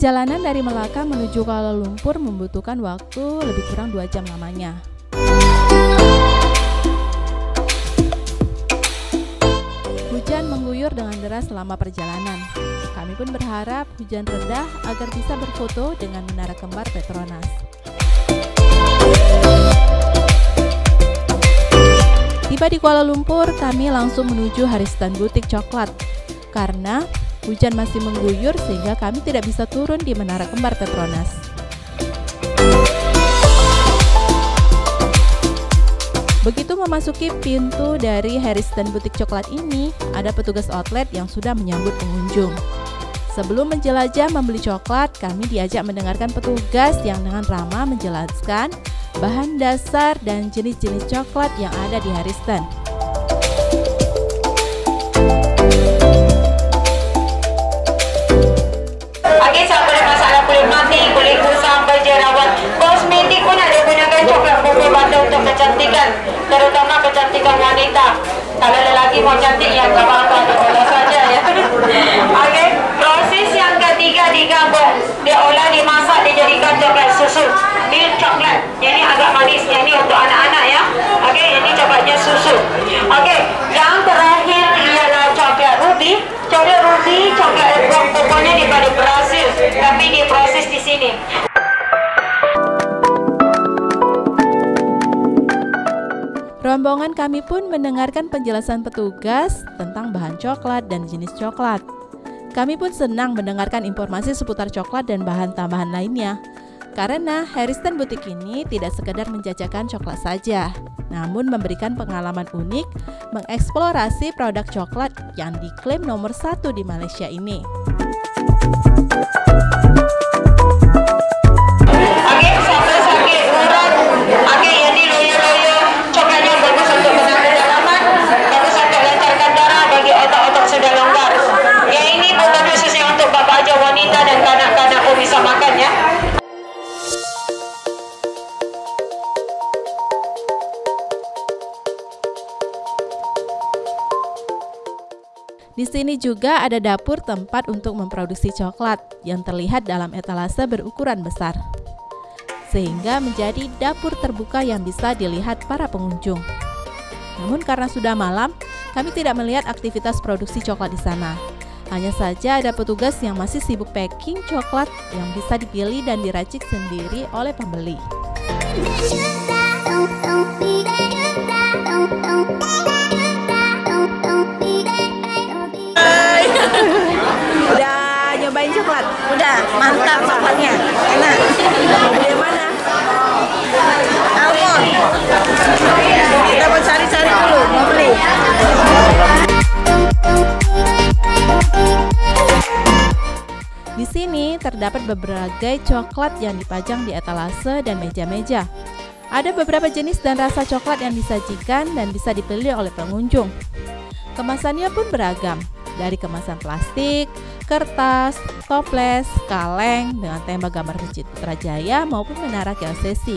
Perjalanan dari Melaka menuju Kuala Lumpur membutuhkan waktu lebih kurang 2 jam lamanya. Hujan mengguyur dengan deras selama perjalanan. Kami pun berharap hujan reda agar bisa berfoto dengan Menara Kembar Petronas. Tiba di Kuala Lumpur, kami langsung menuju Haristan Butik Coklat. Karena hujan masih mengguyur sehingga kami tidak bisa turun di Menara Kembar Petronas. Begitu memasuki pintu dari Haristan Butik Coklat ini, ada petugas outlet yang sudah menyambut pengunjung. Sebelum menjelajah membeli coklat, kami diajak mendengarkan petugas yang dengan ramah menjelaskan bahan dasar dan jenis-jenis coklat yang ada di Haristan. Boleh masalah kulit mati, kulit kusam, berjerawat, kosmetik pun ada gunakan coklat bumbu bata untuk kecantikan, terutama kecantikan wanita. Kalau lelaki mau cantik ya nggak apa-apa, olah saja ya. Oke, proses yang ketiga digabung, diolah, dimasak, dijadikan coklat susu, milk coklat. Ini agak manis, ini untuk anak-anak ya. Oke, ini coklatnya susu. Oke, yang terakhir ialah coklat ruby. Coklat ruby, coklat pokoknya dibalik Brazil, tapi diproses di sini. Rombongan kami pun mendengarkan penjelasan petugas tentang bahan coklat dan jenis coklat. Kami pun senang mendengarkan informasi seputar coklat dan bahan tambahan lainnya. Karena Haristan Butik ini tidak sekedar menjajakan coklat saja, namun memberikan pengalaman unik mengeksplorasi produk coklat yang diklaim nomor 1 di Malaysia ini. Oke, sampai sakit urat. Oke, ini loyo-loyo. Coklatnya bagus untuk menambah dalaman, bagus untuk lancarkan darah bagi otak-otak sudah longgar. Ya, ini bukan khususnya untuk bapak aja, wanita dan kanak-kanak pun bisa makan ya. Di sini juga ada dapur tempat untuk memproduksi coklat yang terlihat dalam etalase berukuran besar, sehingga menjadi dapur terbuka yang bisa dilihat para pengunjung. Namun karena sudah malam, kami tidak melihat aktivitas produksi coklat di sana. Hanya saja ada petugas yang masih sibuk packing coklat yang bisa dipilih dan diracik sendiri oleh pembeli. Udah nyobain coklat? Udah, mantap coklatnya, enak. Mau beli yang mana? Almond. Kita mau cari-cari dulu, mau beli. Di sini terdapat beberapa coklat yang dipajang di etalase dan meja-meja. Ada beberapa jenis dan rasa coklat yang disajikan dan bisa dipilih oleh pengunjung. Kemasannya pun beragam, dari kemasan plastik, kertas, toples, kaleng dengan tema gambar Masjid Putrajaya maupun menara KLCC,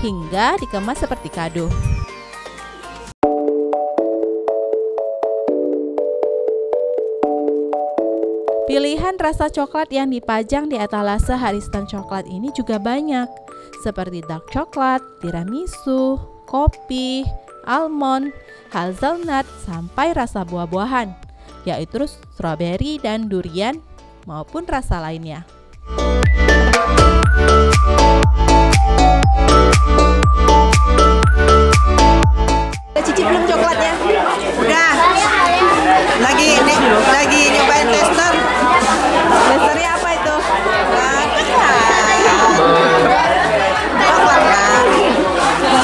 hingga dikemas seperti kado. Pilihan rasa coklat yang dipajang di etalase Haristan Coklat ini juga banyak, seperti dark coklat, tiramisu, kopi, almond, hazelnut, sampai rasa buah-buahan, yaitu strawberry dan durian maupun rasa lainnya. Udah cicip belum coklatnya? Udah. Lagi nyobain tester. Testernya apa itu?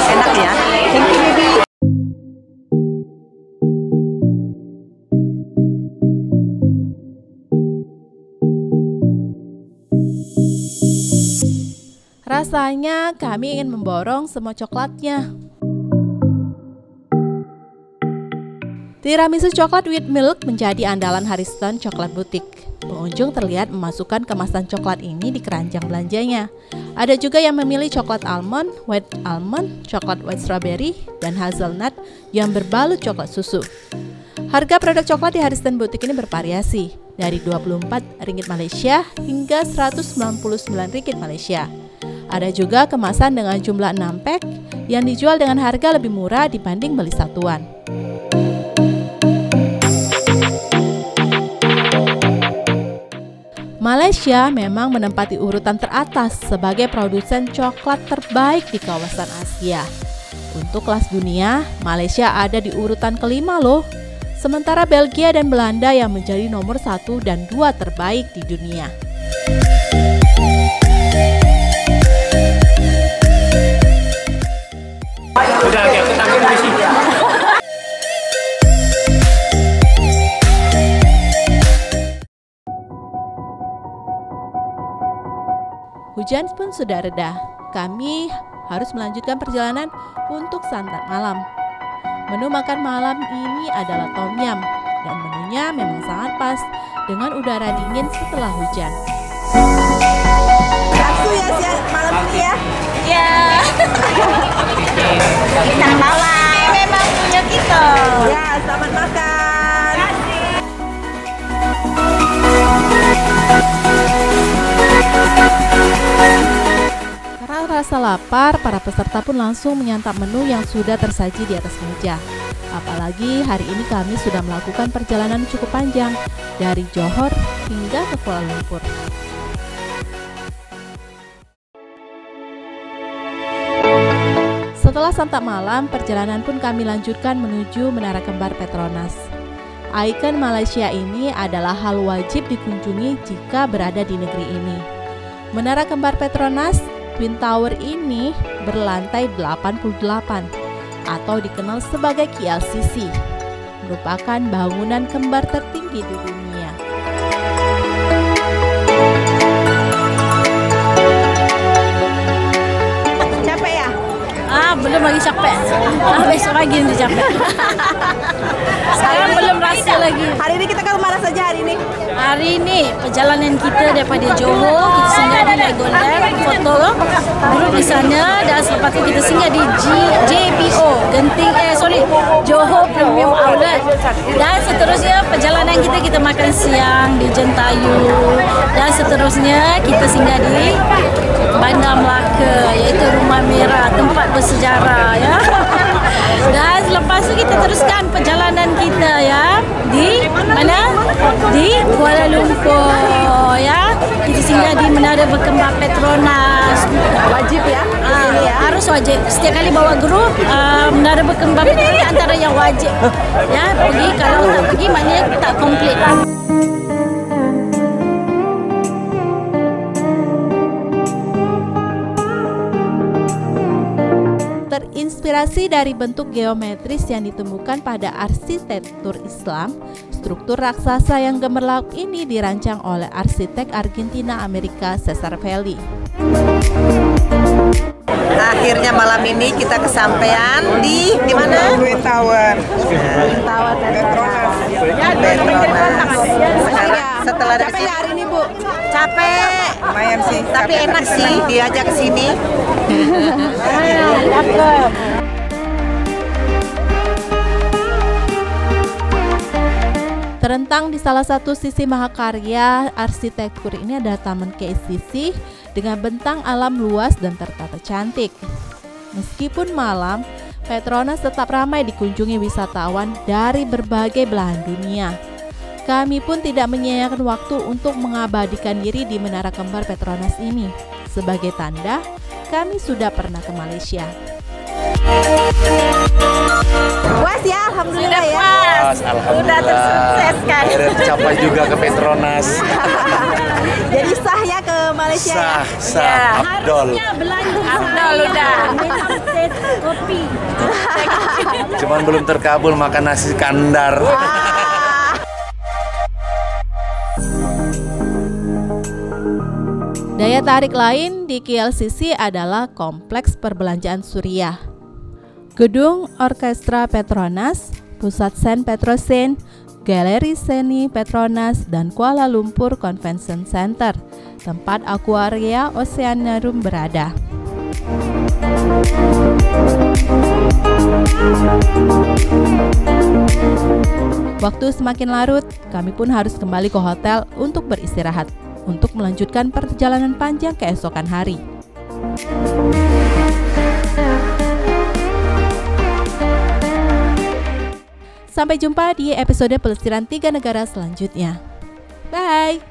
Enak ya. Thank you, baby. Rasanya kami ingin memborong semua coklatnya. Tiramisu coklat with milk menjadi andalan Haristan Coklat Butik. Pengunjung terlihat memasukkan kemasan coklat ini di keranjang belanjanya. Ada juga yang memilih coklat almond, coklat white strawberry, dan hazelnut yang berbalut coklat susu. Harga produk coklat di Haristan Butik ini bervariasi, dari 24 ringgit Malaysia hingga 199 ringgit Malaysia. Ada juga kemasan dengan jumlah 6 pack yang dijual dengan harga lebih murah dibanding beli satuan. Malaysia memang menempati urutan teratas sebagai produsen coklat terbaik di kawasan Asia. Untuk kelas dunia, Malaysia ada di urutan kelima loh. Sementara Belgia dan Belanda yang menjadi nomor 1 dan 2 terbaik di dunia. Udah agak ketangkep di sini. Hujan pun sudah reda. Kami harus melanjutkan perjalanan untuk santap malam. Menu makan malam ini adalah tom yum dan menunya memang sangat pas dengan udara dingin setelah hujan. Nafsu ya siang malam ini ya? Ya. Kita malam. Memang punya kita. Ya, selamat makan. Karena rasa lapar, para peserta pun langsung menyantap menu yang sudah tersaji di atas meja. Apalagi hari ini kami sudah melakukan perjalanan cukup panjang dari Johor hingga ke Kuala Lumpur. Setelah santap malam, perjalanan pun kami lanjutkan menuju Menara Kembar Petronas. Ikon Malaysia ini adalah hal wajib dikunjungi jika berada di negeri ini. Menara Kembar Petronas Twin Tower ini berlantai 88 atau dikenal sebagai KLCC, merupakan bangunan kembar tertinggi di dunia. Capek ya? Belum lagi capek. Besok lagi nanti capek. Sekarang belum rasa lagi. Hari ini kita ke mana saja hari ini? Hari ini perjalanan kita daripada Johor, kita singgah di Legoland, foto grup di sana, dan selepas itu kita singgah di JPO, Johor Premium Outlet. Dan seterusnya perjalanan kita makan siang di Jentayu, dan seterusnya kita singgah di Bandar Melaka, iaitu Rumah Merah, tempat bersejarah ya. Dan selepas itu kita teruskan perjalanan kita ya di mana? Di Kuala Lumpur ya. Kita singgah di Menara Berkembar Petronas. Wajib ya? Harus wajib. Setiap kali bawa grup, Menara Berkembar Petronas antara yang wajib. Ya, pergi, kalau tak pergi maknanya tak komplit. Terinspirasi dari bentuk geometris yang ditemukan pada arsitektur Islam, struktur raksasa yang gemerlap ini dirancang oleh arsitek Argentina Amerika Cesar Pelli. Akhirnya malam ini kita kesampaian di mana? Twin Tower. Petronas. Setelah dari sini hari ini Bu? Capek. Lumayan sih. Tapi enak sih diajak ke sini. Terentang di salah satu sisi mahakarya arsitektur ini adalah Taman KLCC dengan bentang alam luas dan tertata cantik. Meskipun malam, Petronas tetap ramai dikunjungi wisatawan dari berbagai belahan dunia. Kami pun tidak menyia-nyiakan waktu untuk mengabadikan diri di Menara Kembar Petronas ini. Sebagai tanda, kami sudah pernah ke Malaysia. Puas ya, alhamdulillah ya. Puas, alhamdulillah. Sudah tersukses kan. Akhirnya tercapai juga ke Petronas. Jadi sah ya ke Malaysia ya. Sah, Abdol. Abdol udah. Kopi. Cuman belum terkabul makan nasi kandar. Daya tarik lain di KLCC adalah Kompleks Perbelanjaan Suriah. Gedung Orkestra Petronas, Pusat Sen Petrosen, Galeri Seni Petronas, dan Kuala Lumpur Convention Center, tempat Aquaria Oceanarium berada. Waktu semakin larut, kami pun harus kembali ke hotel untuk beristirahat, untuk melanjutkan perjalanan panjang keesokan hari. Sampai jumpa di episode Pelesiran 3 Negara selanjutnya. Bye!